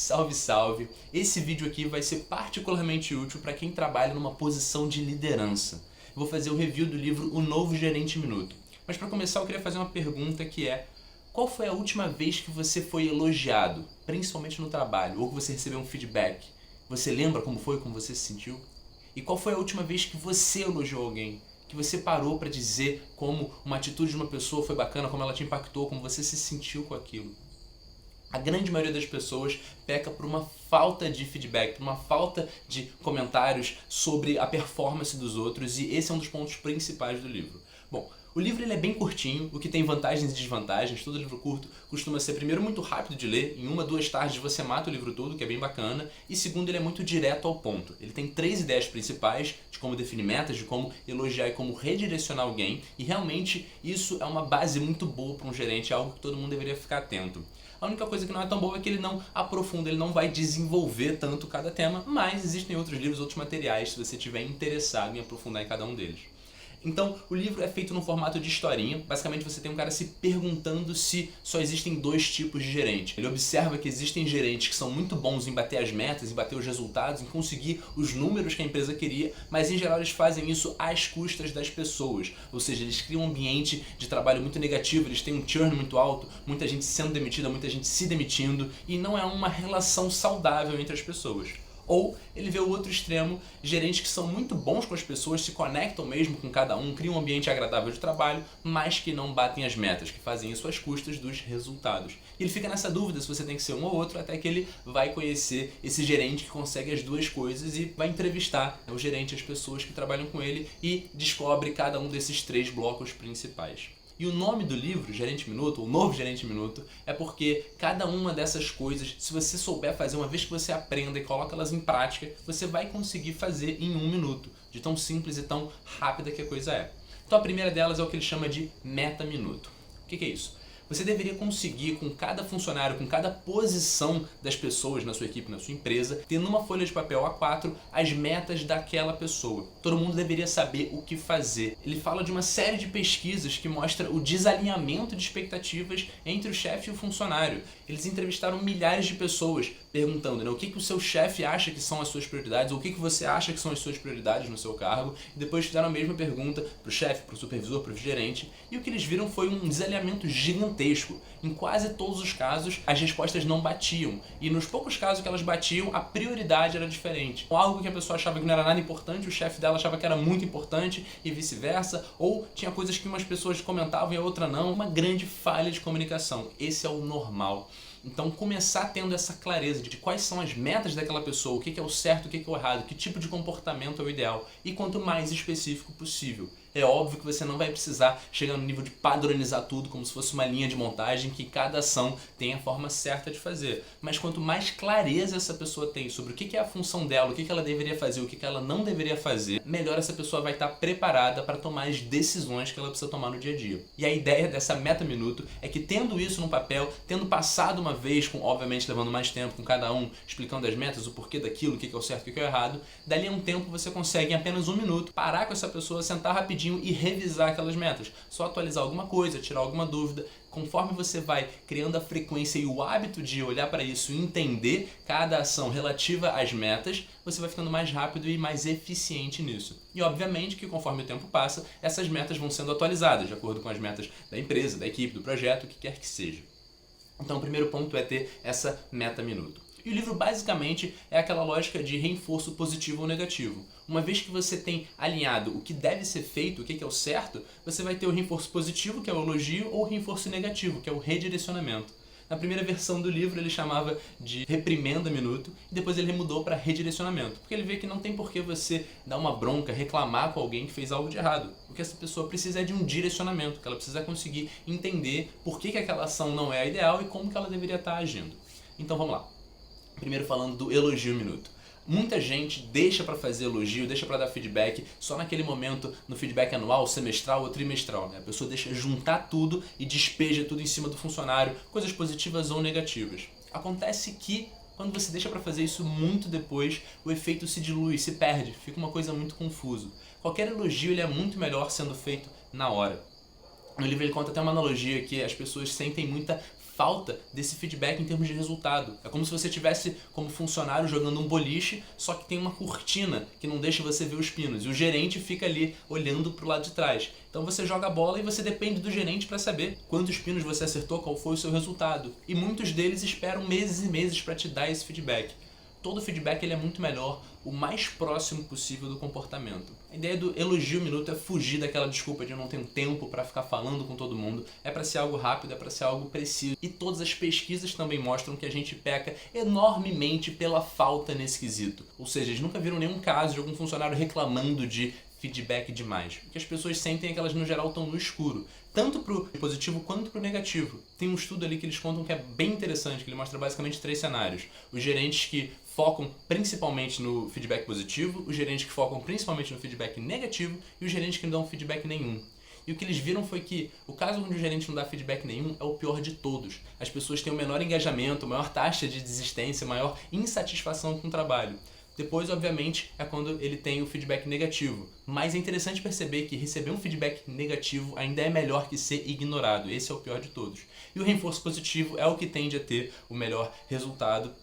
Salve, salve! Esse vídeo aqui vai ser particularmente útil para quem trabalha numa posição de liderança. Eu vou fazer o review do livro O Novo Gerente Minuto. Mas para começar eu queria fazer uma pergunta que é: qual foi a última vez que você foi elogiado, principalmente no trabalho, ou que você recebeu um feedback? Você lembra como foi, como você se sentiu? E qual foi a última vez que você elogiou alguém? Que você parou para dizer como uma atitude de uma pessoa foi bacana, como ela te impactou, como você se sentiu com aquilo? A grande maioria das pessoas peca por uma falta de feedback, por uma falta de comentários sobre a performance dos outros, e esse é um dos pontos principais do livro. Bom, o livro ele é bem curtinho, o que tem vantagens e desvantagens. Todo livro curto costuma ser, primeiro, muito rápido de ler, em 1 a 2 tardes você mata o livro todo, que é bem bacana, e segundo, ele é muito direto ao ponto. Ele tem 3 ideias principais de como definir metas, de como elogiar e como redirecionar alguém, e realmente isso é uma base muito boa para um gerente, é algo que todo mundo deveria ficar atento. A única coisa que não é tão boa é que ele não aprofunda, ele não vai desenvolver tanto cada tema, mas existem outros livros, outros materiais, se você estiver interessado em aprofundar em cada um deles. Então, o livro é feito no formato de historinha. Basicamente, você tem um cara se perguntando se só existem 2 tipos de gerente. Ele observa que existem gerentes que são muito bons em bater as metas, em bater os resultados, em conseguir os números que a empresa queria, mas em geral eles fazem isso às custas das pessoas. Ou seja, eles criam um ambiente de trabalho muito negativo, eles têm um churn muito alto, muita gente sendo demitida, muita gente se demitindo, e não é uma relação saudável entre as pessoas. Ou ele vê o outro extremo, gerentes que são muito bons com as pessoas, se conectam mesmo com cada um, criam um ambiente agradável de trabalho, mas que não batem as metas, que fazem isso às custas dos resultados. E ele fica nessa dúvida se você tem que ser um ou outro, até que ele vai conhecer esse gerente que consegue as 2 coisas e vai entrevistar o gerente, as pessoas que trabalham com ele, e descobre cada um desses 3 blocos principais. E o nome do livro, Gerente Minuto, ou Novo Gerente Minuto, é porque cada uma dessas coisas, se você souber fazer, uma vez que você aprenda e coloca elas em prática, você vai conseguir fazer em 1 minuto, de tão simples e tão rápida que a coisa é. Então a primeira delas é o que ele chama de meta-minuto. O que é isso? Você deveria conseguir, com cada funcionário, com cada posição das pessoas na sua equipe, na sua empresa, ter numa folha de papel A4 as metas daquela pessoa. Todo mundo deveria saber o que fazer. Ele fala de uma série de pesquisas que mostra o desalinhamento de expectativas entre o chefe e o funcionário. Eles entrevistaram milhares de pessoas perguntando, o que o seu chefe acha que são as suas prioridades, ou o que você acha que são as suas prioridades no seu cargo, e depois fizeram a mesma pergunta para o chefe, para o supervisor, para o gerente, e o que eles viram foi um desalinhamento gigantesco. Em quase todos os casos, as respostas não batiam, e nos poucos casos que elas batiam, a prioridade era diferente. Algo que a pessoa achava que não era nada importante, o chefe dela achava que era muito importante, e vice-versa, ou tinha coisas que umas pessoas comentavam e a outra não. Uma grande falha de comunicação. Esse é o normal. Então, começar tendo essa clareza de quais são as metas daquela pessoa, o que é o certo, o que é o errado, que tipo de comportamento é o ideal, e quanto mais específico possível. É óbvio que você não vai precisar chegar no nível de padronizar tudo como se fosse uma linha de montagem que cada ação tem a forma certa de fazer. Mas quanto mais clareza essa pessoa tem sobre o que é a função dela, o que ela deveria fazer, o que ela não deveria fazer, melhor essa pessoa vai estar preparada para tomar as decisões que ela precisa tomar no dia a dia. E a ideia dessa meta-minuto é que, tendo isso no papel, tendo passado uma vez, com obviamente levando mais tempo com cada um, explicando as metas, o porquê daquilo, o que é o certo, o que é o errado, dali a um tempo você consegue, em apenas 1 minuto, parar com essa pessoa, sentar rapidinho e revisar aquelas metas. Só atualizar alguma coisa, tirar alguma dúvida. Conforme você vai criando a frequência e o hábito de olhar para isso e entender cada ação relativa às metas, você vai ficando mais rápido e mais eficiente nisso. E obviamente que conforme o tempo passa, essas metas vão sendo atualizadas, de acordo com as metas da empresa, da equipe, do projeto, o que quer que seja. Então o primeiro ponto é ter essa meta-minuto. E o livro basicamente é aquela lógica de reforço positivo ou negativo. Uma vez que você tem alinhado o que deve ser feito, o que é o certo, você vai ter o reforço positivo, que é o elogio, ou o reforço negativo, que é o redirecionamento. Na primeira versão do livro ele chamava de reprimenda-minuto, e depois ele mudou para redirecionamento, porque ele vê que não tem por que você dar uma bronca, reclamar com alguém que fez algo de errado. O que essa pessoa precisa é de um direcionamento, que ela precisa conseguir entender por que aquela ação não é a ideal e como que ela deveria estar agindo. Então vamos lá. Primeiro falando do elogio minuto. Muita gente deixa para fazer elogio, deixa para dar feedback só naquele momento, no feedback anual, semestral ou trimestral. A pessoa deixa juntar tudo e despeja tudo em cima do funcionário, coisas positivas ou negativas. Acontece que, quando você deixa para fazer isso muito depois, o efeito se dilui, se perde, fica uma coisa muito confusa. Qualquer elogio ele é muito melhor sendo feito na hora. No livro ele conta até uma analogia que as pessoas sentem muita falta desse feedback em termos de resultado. É como se você tivesse como funcionário jogando um boliche, só que tem uma cortina que não deixa você ver os pinos. E o gerente fica ali olhando pro lado de trás. Então você joga a bola e você depende do gerente para saber quantos pinos você acertou, qual foi o seu resultado. E muitos deles esperam meses e meses para te dar esse feedback. Todo feedback ele é muito melhor, o mais próximo possível do comportamento. A ideia do elogio minuto é fugir daquela desculpa de eu não tenho tempo para ficar falando com todo mundo. É para ser algo rápido, é para ser algo preciso. E todas as pesquisas também mostram que a gente peca enormemente pela falta nesse quesito. Ou seja, eles nunca viram nenhum caso de algum funcionário reclamando de feedback demais. O que as pessoas sentem é que elas no geral estão no escuro. Tanto pro positivo quanto pro negativo. Tem um estudo ali que eles contam que é bem interessante, que ele mostra basicamente 3 cenários. Os gerentes que focam principalmente no feedback positivo, os gerentes que focam principalmente no feedback negativo e os gerentes que não dão feedback nenhum. E o que eles viram foi que o caso onde o gerente não dá feedback nenhum é o pior de todos. As pessoas têm o menor engajamento, maior taxa de desistência, maior insatisfação com o trabalho. Depois, obviamente, é quando ele tem o feedback negativo. Mas é interessante perceber que receber um feedback negativo ainda é melhor que ser ignorado. Esse é o pior de todos. E o reforço positivo é o que tende a ter o melhor resultado,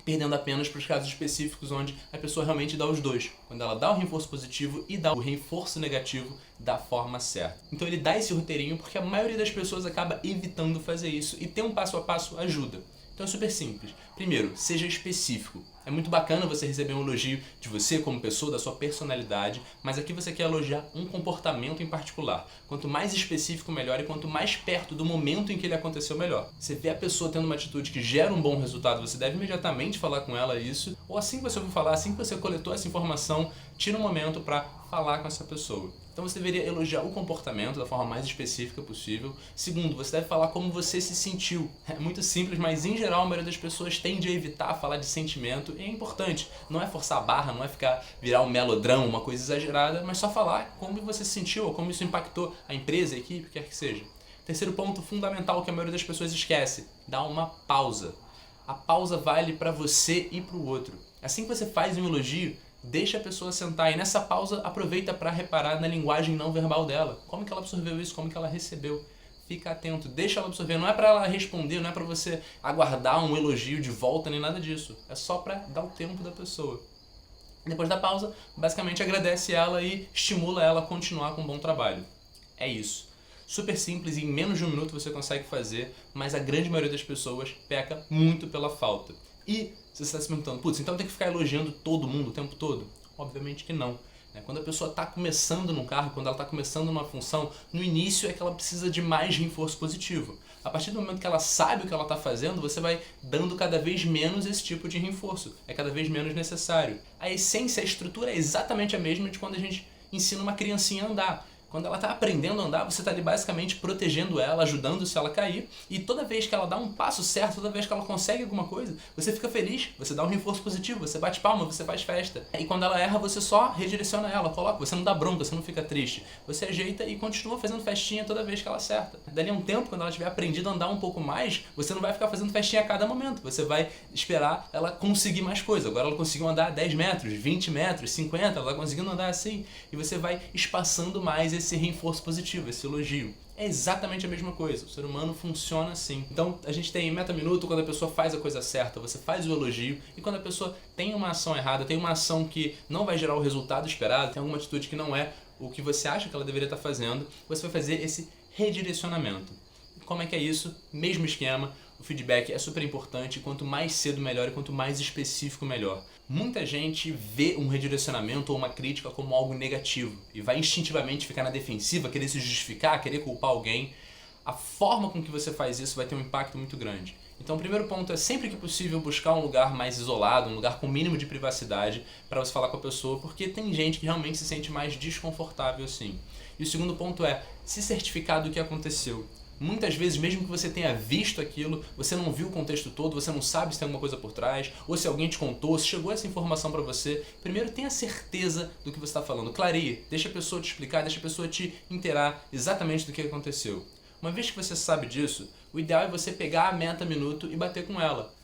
perdendo apenas para os casos específicos onde a pessoa realmente dá os dois. Quando ela dá o reforço positivo e dá o reforço negativo da forma certa. Então ele dá esse roteirinho porque a maioria das pessoas acaba evitando fazer isso e ter um passo a passo ajuda. Então é super simples. Primeiro, seja específico. É muito bacana você receber um elogio de você como pessoa, da sua personalidade, mas aqui você quer elogiar um comportamento em particular. Quanto mais específico, melhor, e quanto mais perto do momento em que ele aconteceu, melhor. Você vê a pessoa tendo uma atitude que gera um bom resultado, você deve imediatamente falar com ela isso, ou assim que você ouviu falar, assim que você coletou essa informação, tira um momento para falar com essa pessoa. Então você deveria elogiar o comportamento da forma mais específica possível. Segundo, você deve falar como você se sentiu. É muito simples, mas em geral a maioria das pessoas tende a evitar falar de sentimento. E é importante, não é forçar a barra, não é virar um melodrama, uma coisa exagerada, mas só falar como você se sentiu, ou como isso impactou a empresa, a equipe, quer que seja. Terceiro ponto fundamental que a maioria das pessoas esquece: dá uma pausa. A pausa vale para você e para o outro. Assim que você faz um elogio, deixa a pessoa sentar e nessa pausa aproveita para reparar na linguagem não verbal dela. Como que ela absorveu isso, como que ela recebeu. Fica atento, deixa ela absorver. Não é para ela responder, não é para você aguardar um elogio de volta nem nada disso. É só para dar o tempo da pessoa. Depois da pausa, basicamente agradece ela e estimula ela a continuar com um bom trabalho. É isso. Super simples, em menos de um minuto você consegue fazer, mas a grande maioria das pessoas peca muito pela falta. E se você está se perguntando, putz, então tem que ficar elogiando todo mundo o tempo todo? Obviamente que não. Quando a pessoa está começando no cargo, quando ela está começando numa função, no início é que ela precisa de mais reforço positivo. A partir do momento que ela sabe o que ela está fazendo, você vai dando cada vez menos esse tipo de reforço. É cada vez menos necessário. A essência, a estrutura é exatamente a mesma de quando a gente ensina uma criancinha a andar. Quando ela está aprendendo a andar, você está ali basicamente protegendo ela, ajudando se ela cair. E toda vez que ela dá um passo certo, toda vez que ela consegue alguma coisa, você fica feliz, você dá um reforço positivo, você bate palma, você faz festa. E quando ela erra, você só redireciona ela, coloca, você não dá bronca, você não fica triste. Você ajeita e continua fazendo festinha toda vez que ela acerta. Dali a um tempo, quando ela tiver aprendido a andar um pouco mais, você não vai ficar fazendo festinha a cada momento. Você vai esperar ela conseguir mais coisa. Agora ela conseguiu andar 10 metros, 20 metros, 50, ela está conseguindo andar assim. E você vai espaçando mais esse reforço positivo, esse elogio. É exatamente a mesma coisa. O ser humano funciona assim. Então, a gente tem meta minuto quando a pessoa faz a coisa certa, você faz o elogio, e quando a pessoa tem uma ação errada, tem uma ação que não vai gerar o resultado esperado, tem alguma atitude que não é o que você acha que ela deveria estar fazendo, você vai fazer esse redirecionamento. Como é que é isso? Mesmo esquema. O feedback é super importante, quanto mais cedo melhor e quanto mais específico melhor. Muita gente vê um redirecionamento ou uma crítica como algo negativo e vai instintivamente ficar na defensiva, querer se justificar, querer culpar alguém. A forma com que você faz isso vai ter um impacto muito grande. Então o primeiro ponto é sempre que possível buscar um lugar mais isolado, um lugar com mínimo de privacidade para você falar com a pessoa, porque tem gente que realmente se sente mais desconfortável assim. E o segundo ponto é se certificar do que aconteceu. Muitas vezes, mesmo que você tenha visto aquilo, você não viu o contexto todo, você não sabe se tem alguma coisa por trás, ou se alguém te contou, se chegou essa informação para você. Primeiro, tenha certeza do que você está falando. Clareie, deixa a pessoa te explicar, deixa a pessoa te inteirar exatamente do que aconteceu. Uma vez que você sabe disso, o ideal é você pegar a meta minuto e bater com ela.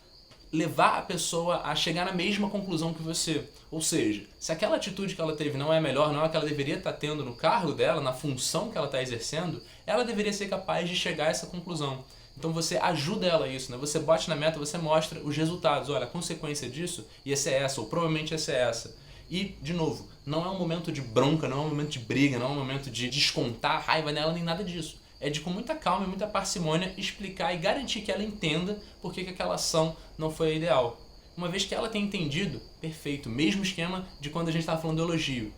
Levar a pessoa a chegar na mesma conclusão que você. Ou seja, se aquela atitude que ela teve não é a melhor, não é a que ela deveria estar tendo no cargo dela, na função que ela está exercendo, ela deveria ser capaz de chegar a essa conclusão. Então você ajuda ela a isso, né? Você bate na meta, você mostra os resultados. Olha, a consequência disso ia ser essa, ou provavelmente ia ser essa. E, de novo, não é um momento de bronca, não é um momento de briga, não é um momento de descontar raiva nela, nem nada disso. É de, com muita calma e muita parcimônia, explicar e garantir que ela entenda por que aquela ação não foi a ideal. Uma vez que ela tenha entendido, perfeito. Mesmo esquema de quando a gente estava falando do elogio.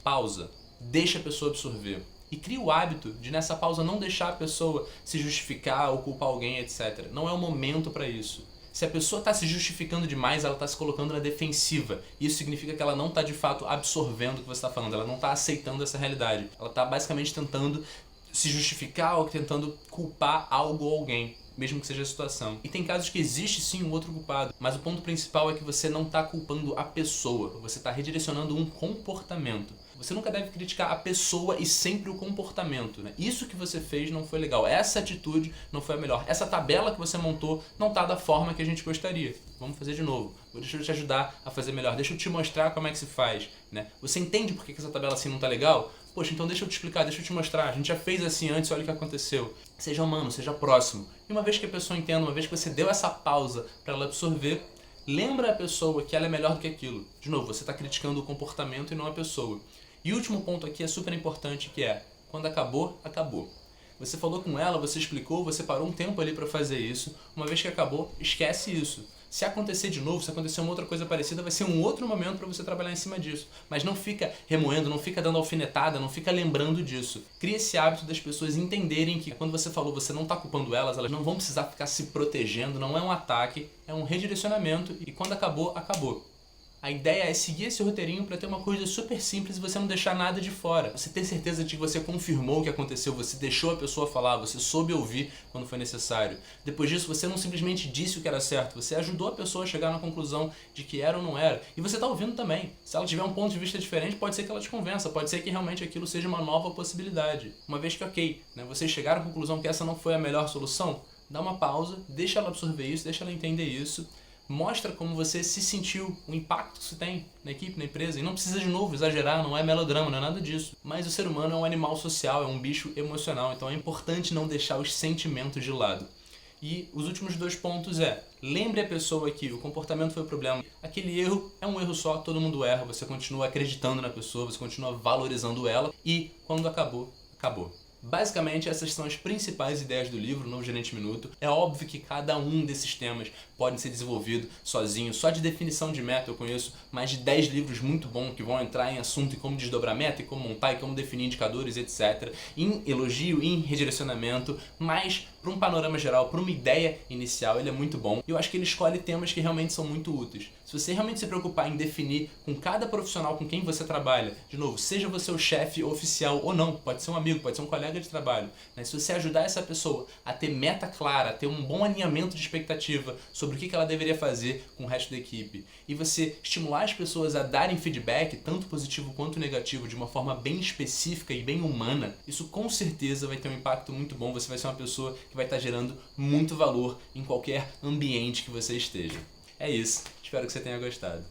Pausa. Deixa a pessoa absorver. E cria o hábito de, nessa pausa, não deixar a pessoa se justificar ou culpar alguém, etc. Não é o momento para isso. Se a pessoa está se justificando demais, ela está se colocando na defensiva. Isso significa que ela não está, de fato, absorvendo o que você está falando. Ela não está aceitando essa realidade. Ela está, basicamente, tentando se justificar ou tentando culpar algo ou alguém, mesmo que seja a situação. E tem casos que existe sim um outro culpado, mas o ponto principal é que você não está culpando a pessoa, você está redirecionando um comportamento. Você nunca deve criticar a pessoa e sempre o comportamento, né? Isso que você fez não foi legal, essa atitude não foi a melhor, essa tabela que você montou não está da forma que a gente gostaria. Vamos fazer de novo. Deixa eu te ajudar a fazer melhor, deixa eu te mostrar como é que se faz, né? Você entende por que essa tabela assim não está legal? Poxa, então deixa eu te explicar, deixa eu te mostrar. A gente já fez assim antes, olha o que aconteceu. Seja humano, seja próximo. E uma vez que a pessoa entenda, uma vez que você deu essa pausa para ela absorver, lembra a pessoa que ela é melhor do que aquilo. De novo, você está criticando o comportamento e não a pessoa. E o último ponto aqui é super importante, que é, quando acabou, acabou. Você falou com ela, você explicou, você parou um tempo ali para fazer isso. Uma vez que acabou, esquece isso. Se acontecer de novo, se acontecer uma outra coisa parecida, vai ser um outro momento para você trabalhar em cima disso. Mas não fica remoendo, não fica dando alfinetada, não fica lembrando disso. Cria esse hábito das pessoas entenderem que quando você falou, você não está culpando elas não vão precisar ficar se protegendo, não é um ataque, é um redirecionamento e quando acabou, acabou. A ideia é seguir esse roteirinho para ter uma coisa super simples e você não deixar nada de fora. Você ter certeza de que você confirmou o que aconteceu, você deixou a pessoa falar, você soube ouvir quando foi necessário. Depois disso, você não simplesmente disse o que era certo, você ajudou a pessoa a chegar na conclusão de que era ou não era. E você está ouvindo também. Se ela tiver um ponto de vista diferente, pode ser que ela te convença, pode ser que realmente aquilo seja uma nova possibilidade. Uma vez que, ok, né, vocês chegaram à conclusão que essa não foi a melhor solução, dá uma pausa, deixa ela absorver isso, deixa ela entender isso. Mostra como você se sentiu, o impacto que isso tem na equipe, na empresa. E não precisa, de novo, exagerar, não é melodrama, não é nada disso. Mas o ser humano é um animal social, é um bicho emocional. Então é importante não deixar os sentimentos de lado. E os últimos 2 pontos lembre a pessoa que o comportamento foi o problema. Aquele erro é um erro só, todo mundo erra. Você continua acreditando na pessoa, você continua valorizando ela. E quando acabou, acabou. Basicamente, essas são as principais ideias do livro, Novo Gerente Minuto. É óbvio que cada um desses temas pode ser desenvolvido sozinho. Só de definição de meta eu conheço mais de 10 livros muito bons que vão entrar em assunto em como desdobrar meta, e como montar, e como definir indicadores, etc. Em elogio, em redirecionamento, mas para um panorama geral, para uma ideia inicial, ele é muito bom. E eu acho que ele escolhe temas que realmente são muito úteis. Se você realmente se preocupar em definir com cada profissional com quem você trabalha, de novo, seja você o chefe oficial ou não, pode ser um amigo, pode ser um colega de trabalho, né? Se você ajudar essa pessoa a ter meta clara, a ter um bom alinhamento de expectativa sobre o que ela deveria fazer com o resto da equipe, e você estimular as pessoas a darem feedback, tanto positivo quanto negativo, de uma forma bem específica e bem humana, isso com certeza vai ter um impacto muito bom. Você vai ser uma pessoa que vai estar gerando muito valor em qualquer ambiente que você esteja. É isso, espero que você tenha gostado.